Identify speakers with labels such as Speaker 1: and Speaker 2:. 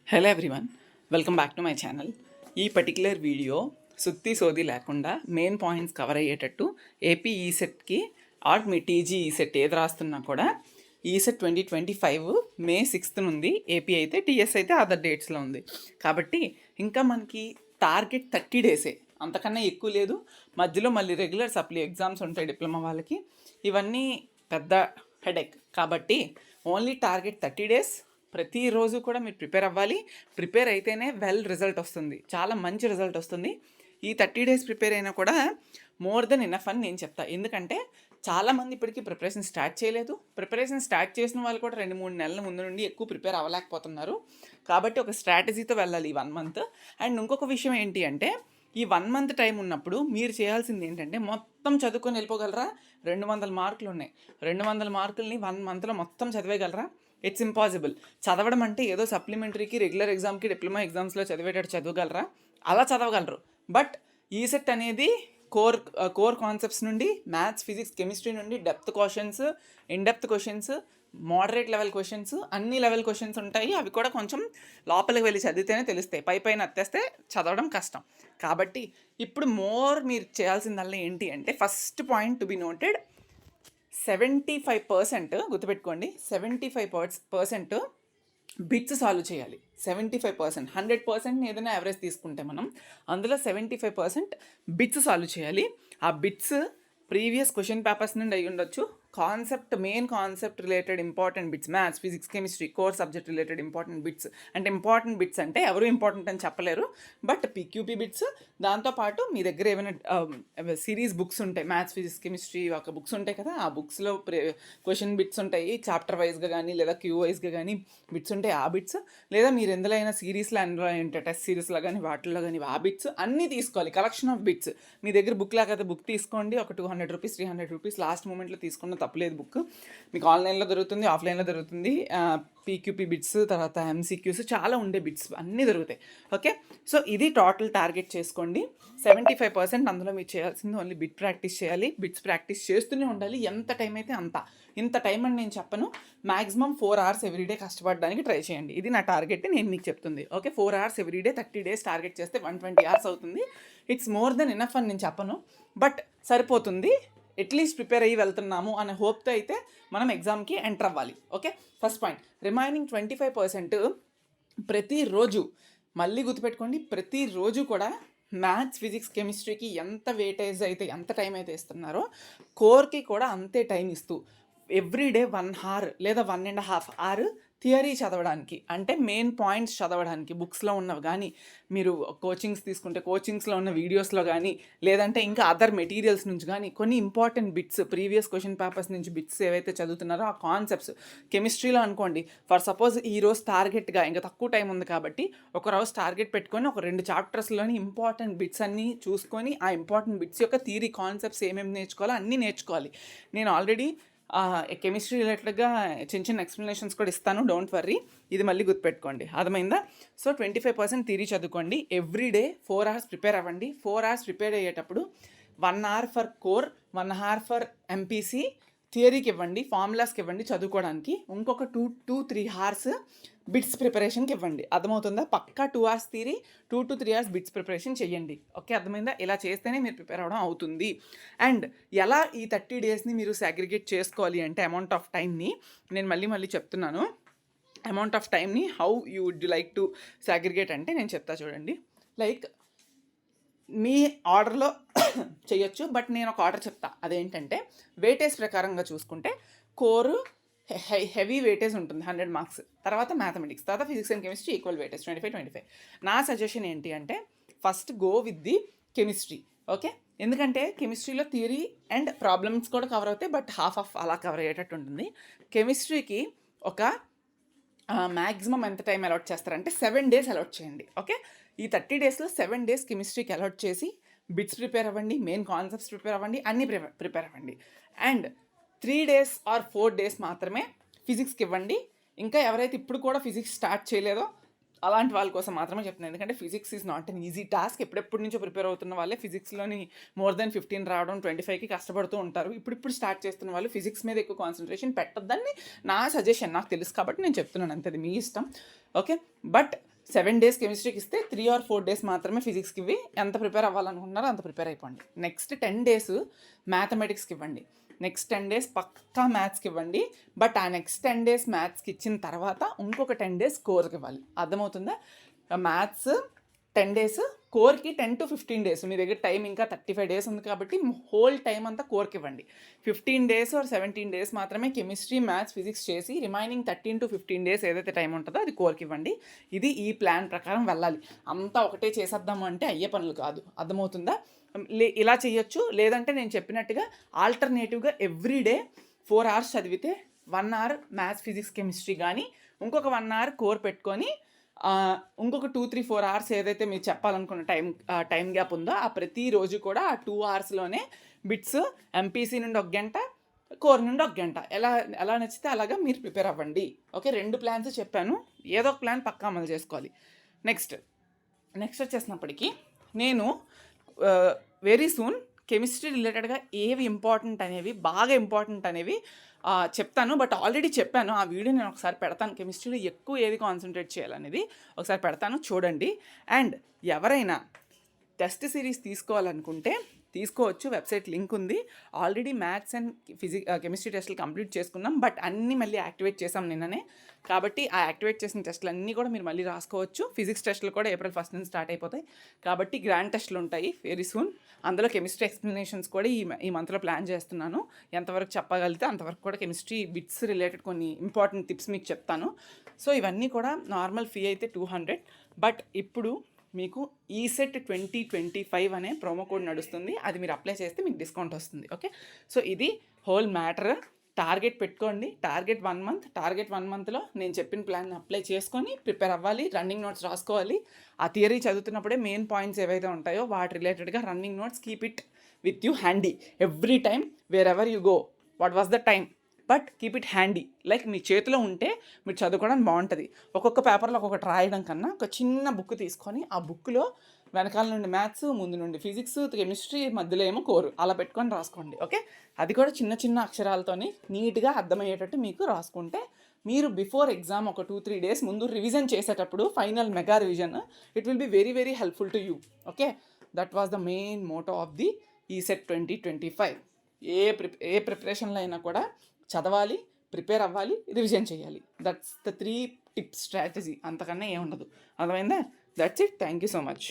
Speaker 1: Hello everyone, welcome back to my channel. ఈ particular video సుత్తి సోది లేకుండా మెయిన్ పాయింట్స్ కవర్ అయ్యేటట్టు ఏపీ ఈసెట్కి ఆర్ మీ టీజీ ఈసెట్ ఏది రాస్తున్నా కూడా ఈసెట్ 2025 May 6th ఉంది. ఏపీ అయితే, టీఎస్ అయితే అదర్ డేట్స్లో ఉంది. కాబట్టి ఇంకా మనకి టార్గెట్ 30 డేసే, అంతకన్నా ఎక్కువ లేదు. మధ్యలో మళ్ళీ రెగ్యులర్ సప్లీ ఎగ్జామ్స్ ఉంటాయి డిప్లొమా వాళ్ళకి. ఇవన్నీ పెద్ద హెడేక్. కాబట్టి ఓన్లీ టార్గెట్ 30 డేస్. ప్రతిరోజు కూడా మీరు ప్రిపేర్ అవ్వాలి. ప్రిపేర్ అయితేనే రిజల్ట్ వస్తుంది, చాలా మంచి రిజల్ట్ వస్తుంది. ఈ 30 డేస్ ప్రిపేర్ అయినా కూడా మోర్ దెన్ ఇనఫ్ అని నేను చెప్తాను. ఎందుకంటే చాలామంది ఇప్పటికీ ప్రిపరేషన్ స్టార్ట్ చేయలేదు. ప్రిపరేషన్ స్టార్ట్ చేసిన వాళ్ళు కూడా 2-3 నెలల ముందు నుండి ఎక్కువ ప్రిపేర్ అవ్వలేకపోతున్నారు. కాబట్టి ఒక స్ట్రాటజీతో వెళ్ళాలి ఈ 1 month. అండ్ ఇంకొక విషయం ఏంటి అంటే, ఈ 1 month టైం ఉన్నప్పుడు మీరు చేయాల్సింది ఏంటంటే, మొత్తం చదువుకొని వెళ్ళిపోగలరా? 200 మార్కులు ఉన్నాయి. 200 మార్కుల్ని 1 monthలో మొత్తం చదివేయగలరా? It's impossible. చదవడం అంటే ఏదో సప్లిమెంటరీకి, రెగ్యులర్ ఎగ్జామ్కి, డిప్లొమా ఎగ్జామ్స్లో చదివేటట్టు చదవగలరా? అలా చదవగలరు. బట్ ఈసెట్ అనేది కోర్ కాన్సెప్ట్స్ నుండి, మ్యాథ్స్, ఫిజిక్స్, కెమిస్ట్రీ నుండి depth questions, in depth questions, moderate level questions, అన్ని లెవెల్ క్వశ్చన్స్ ఉంటాయి. అవి కూడా కొంచెం లోపలికి వెళ్ళి చదివితేనే తెలుస్తాయి. పైన అత్తేస్తే చదవడం కష్టం. కాబట్టి ఇప్పుడు మీరు చేయాల్సిందల్లా ఏంటి అంటే, first point to be noted, 75% గుర్తుపెట్టుకోండి. 75% బిట్స్ సాల్వ్ చేయాలి. 75%, 100% ఏదైనా యావరేజ్ తీసుకుంటే మనం అందులో 75% బిట్స్ సాల్వ్ చేయాలి. ఆ బిట్స్ ప్రీవియస్ క్వశ్చన్ పేపర్స్ నుండి అయ్యి ఉండొచ్చు. Main concept related important bits, maths, physics, chemistry, core subject related important bits. అంటే ఇంపార్టెంట్ బిట్స్ అంటే ఎవరు ఇంపార్టెంట్ అని చెప్పలేరు, బట్ పీక్యూపీ బిట్స్. దాంతోపాటు మీ దగ్గర ఏమైనా సిరీస్ బుక్స్ ఉంటాయి, మ్యాథ్స్, ఫిజిక్స్, కెమిస్ట్రీ ఒక బుక్స్ ఉంటాయి కదా, ఆ బుక్స్లో క్వశ్చన్ బిట్స్ ఉంటాయి. చాప్టర్ వైజ్గా కానీ లేదా క్యూ వైజ్గా కానీ బిట్స్ ఉంటాయి. ఆ బిట్స్, లేదా మీరు ఎందులో అయినా సిరీస్లో అందులో ఉంటాయి, టెస్ట్ సిరీస్లో కానీ వాటిల్లో కానీ ఆ బిట్స్ అన్నీ తీసుకోవాలి. కలెక్షన్ ఆఫ్ బిట్స్ మీ దగ్గర బుక్ లేకపోతే బుక్ తీసుకోండి. ఒక 200 రూపీస్, 300 రూపీస్ లాస్ట్ మూమెంట్లో తీసుకున్న తప్పలేదు. బుక్ మీకు ఆన్లైన్లో దొరుకుతుంది, ఆఫ్లైన్లో దొరుకుతుంది. పీక్యూపీ బిట్స్, తర్వాత ఎంసీక్యూస్, చాలా ఉండే బిట్స్ అన్నీ దొరుకుతాయి. ఓకే, సో ఇది టోటల్ టార్గెట్ చేసుకోండి. 75% అందులో మీరు చేయాల్సింది ఓన్లీ బిట్ ప్రాక్టీస్ చేయాలి. బిట్స్ ప్రాక్టీస్ చేస్తూనే ఉండాలి. ఎంత టైం అయితే అంత. ఇంత టైం అని నేను చెప్పను. మ్యాక్సిమం 4 hours ఎవ్రీడే కష్టపడడానికి ట్రై చేయండి. ఇది నా టార్గెట్, నేను మీకు చెప్తుంది. Okay, 4 hours everyday 30 days target చేస్తే 120 hours అవుతుంది. ఇట్స్ మోర్ దెన్ ఇనఫ్ అని నేను చెప్పను, బట్ సరిపోతుంది. అట్లీస్ట్ ప్రిపేర్ అయ్యి వెళ్తున్నాము అనే హోప్తో అయితే మనం ఎగ్జామ్కి ఎంటర్ అవ్వాలి. Okay, first point. రిమైనింగ్ 25% ప్రతిరోజు, మళ్ళీ గుర్తుపెట్టుకోండి, ప్రతిరోజు కూడా మ్యాథ్స్, ఫిజిక్స్, కెమిస్ట్రీకి ఎంత వెయిటేజ్ అయితే, ఎంత టైం అయితే ఇస్తున్నారో, కోర్కి కూడా అంతే టైం ఇస్తూ ఎవ్రీడే 1 hour లేదా 1.5 hour థియరీ చదవడానికి, అంటే మెయిన్ పాయింట్స్ చదవడానికి, బుక్స్లో ఉన్నవి కానీ, మీరు కోచింగ్స్ తీసుకుంటే కోచింగ్స్లో ఉన్న వీడియోస్లో కానీ, లేదంటే ఇంకా అదర్ మెటీరియల్స్ నుంచి కానీ కొన్ని important bits, previous question papers నుంచి బిట్స్ ఏవైతే చదువుతున్నారో ఆ కాన్సెప్ట్స్. కెమిస్ట్రీలో అనుకోండి, ఫర్ సపోజ్ ఈరోజు టార్గెట్గా ఇంకా తక్కువ టైం ఉంది కాబట్టి ఒక రోజు టార్గెట్ పెట్టుకొని ఒక 2 చాప్టర్స్లోని ఇంపార్టెంట్ బిట్స్ అన్నీ చూసుకొని, ఆ ఇంపార్టెంట్ బిట్స్ యొక్క థియరీ కాన్సెప్ట్స్ ఏమేమి నేర్చుకోవాలో అన్నీ నేర్చుకోవాలి. నేను ఆల్రెడీ కెమిస్ట్రీ రిలేటెడ్గా చిన్న ఎక్స్ప్లెనేషన్స్ కూడా ఇస్తాను, డోంట్ వర్రీ. ఇది మళ్ళీ గుర్తుపెట్టుకోండి, అర్థమైందా? సో 25% థియరీ చదువుకోండి. ఎవ్రీడే 4 hours ప్రిపేర్ అవ్వండి. 4 hours ప్రిపేర్ అయ్యేటప్పుడు 1 hour for core, 1 hour for MPC థియరీకి ఇవ్వండి, ఫార్ములాస్కి ఇవ్వండి చదువుకోవడానికి. ఇంకొక 2-3 hours బిట్స్ ప్రిపరేషన్కి ఇవ్వండి. అర్థమవుతుందా? పక్కా 2 hours theory, 2-3 hours bits preparation చేయండి. ఓకే, అర్థమైందా? ఇలా చేస్తేనే మీరు ప్రిపేర్ అవ్వడం అవుతుంది. అండ్ ఎలా ఈ 30 daysని మీరు సాగ్రిగేట్ చేసుకోవాలి అంటే, అమౌంట్ ఆఫ్ టైంని నేను మళ్ళీ చెప్తున్నాను. అమౌంట్ ఆఫ్ టైంని how you would like to segregate అంటే నేను చెప్తా చూడండి. లైక్ మీ ఆర్డర్లో చేయొచ్చు, బట్ నేను ఒక ఆర్డర్ చెప్తా. అదేంటంటే, వెయిటేజ్ ప్రకారంగా చూసుకుంటే కోరు హెవీ వెయిటేజ్ ఉంటుంది 100 marks, తర్వాత మ్యాథమెటిక్స్, తర్వాత physics and chemistry equal weightage 25-25. నా సజెషన్ ఏంటి అంటే, first go with the chemistry. Okay, ఎందుకంటే కెమిస్ట్రీలో థియరీ అండ్ ప్రాబ్లమ్స్ కూడా కవర్ అవుతాయి, బట్ హాఫ్ అలా కవర్ అయ్యేటట్టు ఉంటుంది. కెమిస్ట్రీకి ఒక మ్యాక్సిమం ఎంత టైం అలాట్ చేస్తారంటే 7 days అలాట్ చేయండి. ఓకే, ఈ 30 daysలో 7 days కెమిస్ట్రీకి అలాట్ చేసి బిట్స్ ప్రిపేర్ అవ్వండి, మెయిన్ కాన్సెప్ట్స్ ప్రిపేర్ అవ్వండి, అన్నీ ప్రిపేర్ అవ్వండి. అండ్ 3 days or 4 days మాత్రమే ఫిజిక్స్కి ఇవ్వండి. ఇంకా ఎవరైతే ఇప్పుడు కూడా ఫిజిక్స్ స్టార్ట్ చేయలేదో అలాంటి వాళ్ళ కోసం మాత్రమే చెప్తున్నాను. ఎందుకంటే physics is not an easy task. ఎప్పుడెప్పటి నుంచో ప్రిపేర్ అవుతున్న వాళ్ళే ఫిజిక్స్లోని మోర్ దెన్ 15 రావడం, 25కి కష్టపడుతూ ఉంటారు. ఇప్పుడు స్టార్ట్ చేస్తున్న వాళ్ళు ఫిజిక్స్ మీద ఎక్కువ కాన్సన్ట్రేషన్ పెట్టొద్దని నా సజెషన్. నాకు తెలుసు కాబట్టి నేను చెప్తున్నాను, అంతే, అది మీ ఇష్టం. ఓకే, బట్ 7 డేస్ కెమిస్ట్రీకి ఇస్తే 3 or 4 డేస్ మాత్రమే ఫిజిక్స్కి ఇవి. ఎంత ప్రిపేర్ అవ్వాలనుకుంటున్నారో అంత ప్రిపేర్ అయిపోండి. నెక్స్ట్ 10 డేస్ మ్యాథమెటిక్స్కి ఇవ్వండి. నెక్స్ట్ 10 డేస్ పక్కా మ్యాథ్స్కి ఇవ్వండి. బట్ ఆ నెక్స్ట్ 10 డేస్ మ్యాథ్స్కి ఇచ్చిన తర్వాత ఇంకొక 10 డేస్ కోర్కి ఇవ్వాలి. అర్థమవుతుందా? మ్యాథ్స్ 10 డేస్, కోర్కి 10 to 15 డేస్. మీ దగ్గర టైం ఇంకా 35 డేస్ ఉంది కాబట్టి హోల్ టైం అంతా కోర్కి ఇవ్వండి. 15 డేస్ or 17 డేస్ మాత్రమే కెమిస్ట్రీ, మ్యాథ్స్, ఫిజిక్స్ చేసి రిమైనింగ్ 13 to 15 డేస్ ఏదైతే టైం ఉంటుందో అది కోర్కి ఇవ్వండి. ఇది ఈ ప్లాన్ ప్రకారం వెళ్ళాలి. అంతా ఒకటే చేసేద్దాము అంటే అయ్యే పనులు కాదు. అర్థమవుతుందా? ఇలా చేయొచ్చు. లేదంటే నేను చెప్పినట్టుగా ఆల్టర్నేటివ్గా ఎవ్రీడే 4 hours చదివితే 1 hour మ్యాథ్స్, ఫిజిక్స్, కెమిస్ట్రీ కానీ ఇంకొక 1 hour కోర్ పెట్టుకొని ఇంకొక 2-3-4 hours ఏదైతే మీరు చెప్పాలనుకున్న టైం గ్యాప్ ఉందో ఆ ప్రతిరోజు కూడా ఆ 2 hoursలోనే బిట్స్ ఎంపీసీ నుండి 1 గంట, కోర్ నుండి 1 గంట ఎలా నచ్చితే అలాగా మీరు ప్రిపేర్ అవ్వండి. ఓకే, 2 ప్లాన్స్ చెప్పాను. ఏదో ఒక ప్లాన్ పక్కా అమలు చేసుకోవాలి. నెక్స్ట్ వచ్చేసినప్పటికీ నేను వెరీ సూన్ కెమిస్ట్రీ రిలేటెడ్గా ఏవి ఇంపార్టెంట్ అనేవి, బాగా ఇంపార్టెంట్ అనేవి చెప్తాను. బట్ ఆల్రెడీ చెప్పాను, ఆ వీడియో నేను ఒకసారి పెడతాను. కెమిస్ట్రీలో ఎక్కువ ఏది కాన్సన్ట్రేట్ చేయాలనేది ఒకసారి పెడతాను, చూడండి. అండ్ ఎవరైనా టెస్ట్ సిరీస్ తీసుకోవాలనుకుంటే తీసుకోవచ్చు. వెబ్సైట్ లింక్ ఉంది. ఆల్రెడీ మ్యాథ్స్ అండ్ కెమిస్ట్రీ టెస్టులు కంప్లీట్ చేసుకున్నాం. బట్ అన్నీ మళ్ళీ యాక్టివేట్ చేసాం నిన్ననే. కాబట్టి ఆ యాక్టివేట్ చేసిన టెస్టులు అన్నీ కూడా మీరు మళ్ళీ రాసుకోవచ్చు. ఫిజిక్స్ టెస్టులు కూడా April 1st నుంచి స్టార్ట్ అయిపోతాయి. కాబట్టి గ్రాండ్ టెస్టులు ఉంటాయి వెరీ సూన్. అందులో కెమిస్ట్రీ ఎక్స్ప్లెనేషన్స్ కూడా ఈ మంత్లో ప్లాన్ చేస్తున్నాను. ఎంతవరకు చెప్పగలిగితే అంతవరకు కూడా కెమిస్ట్రీ బిట్స్ రిలేటెడ్ కొన్ని ఇంపార్టెంట్ టిప్స్ మీకు చెప్తాను. సో ఇవన్నీ కూడా నార్మల్ ఫీ అయితే 200. బట్ ఇప్పుడు మీకు ఈసెట్ 2025 అనే ప్రోమో కోడ్ నడుస్తుంది. అది మీరు అప్లై చేస్తే మీకు డిస్కౌంట్ వస్తుంది. ఓకే, సో ఇది హోల్ మ్యాటర్. టార్గెట్ పెట్టుకోండి. Target 1 month. టార్గెట్ 1 monthలో నేను చెప్పిన ప్లాన్ అప్లై చేసుకొని ప్రిపేర్ అవ్వాలి. రన్నింగ్ నోట్స్ రాసుకోవాలి. ఆ థియరీ చదువుతున్నప్పుడే మెయిన్ పాయింట్స్ ఏవైతే ఉంటాయో వాటి రిలేటెడ్గా running notes keep it with you handy every time wherever you go. What was the time, but keep it handy. Like మీ చేతిలో ఉంటే మీరు చదువుకోవడానికి బాగుంటుంది. ఒక్కొక్క పేపర్లో ఒక్కొక్కటి రాయడం కన్నా ఒక చిన్న బుక్ తీసుకొని ఆ బుక్లో వెనకాల నుండి మ్యాథ్స్, ముందు నుండి ఫిజిక్స్, కెమిస్ట్రీ, మధ్యలో ఏమో కోరు అలా పెట్టుకొని రాసుకోండి. ఓకే, అది కూడా చిన్న చిన్న అక్షరాలతోని నీట్గా అర్థమయ్యేటట్టు మీకు రాసుకుంటే మీరు బిఫోర్ ఎగ్జామ్ ఒక 2-3 days ముందు రివిజన్ చేసేటప్పుడు final mega revision it will be very very helpful to you. Okay, that was the main motto of the ECET 2025. ఏ ప్రిపరేషన్లో అయినా కూడా చదవాలి, ప్రిపేర్ అవ్వాలి, రివిజన్ చేయాలి. That's the 3 tips strategy. అంతకన్నా ఏముండదు. అర్థమైందా? That's it. Thank you so much.